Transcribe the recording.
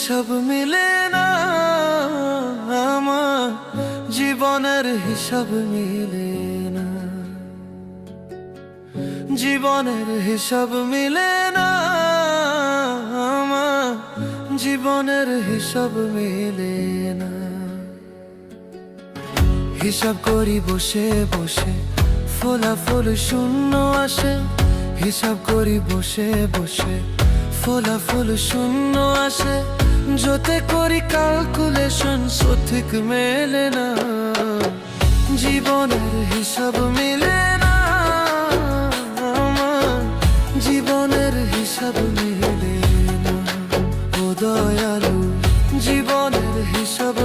হিসাব মিলে না, আমার জীবনের হিসাব মিলে না, জীবনের হিসাব মিলে না, আমার জীবনের হিসাব মিলে না। হিসাব করি বসে বসে, ফলাফল শূন্য আসে। হিসাব করি বসে বসে, ফলাফল শূন্য আসে। যতে করি ক্যালকুলেশন সঠিক মেলে না, জীবনের হিসাব মিলে না, আমার জীবনের হিসাব মিলে না। ও দয়ালু, জীবনের হিসাব